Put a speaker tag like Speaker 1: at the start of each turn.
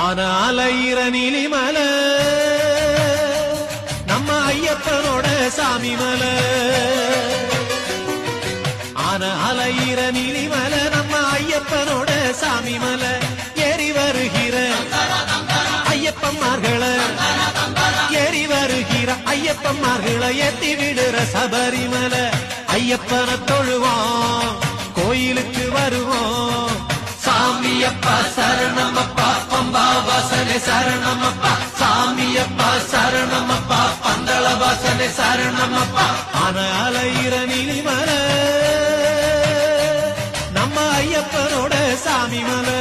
Speaker 1: ஆன அலையிற நீலிமல நம்ம ஐயப்பனோட சாமி மல. ஆன அலையிற நீலிமல நம்ம ஐயப்பனோட சாமி மல. ஏறி வருகிற ஐயப்பன்மார்களை ஏறி வருகிற ஐயப்பன்மார்களை ஏத்தி விடுற சபரிமலை. ஐயப்பனை தொழுவோம் கோயிலுக்கு வருவோம். சாமியப்பா சரணமப்பா பம்பா வாசனை சரணமப்பா. சாமியப்பா சரணமப்பா பந்தள வாசனை சரணமப்பா. ஆன அலையிற நீலிமலை நம்ம ஐயப்பனோட சாமி மலை.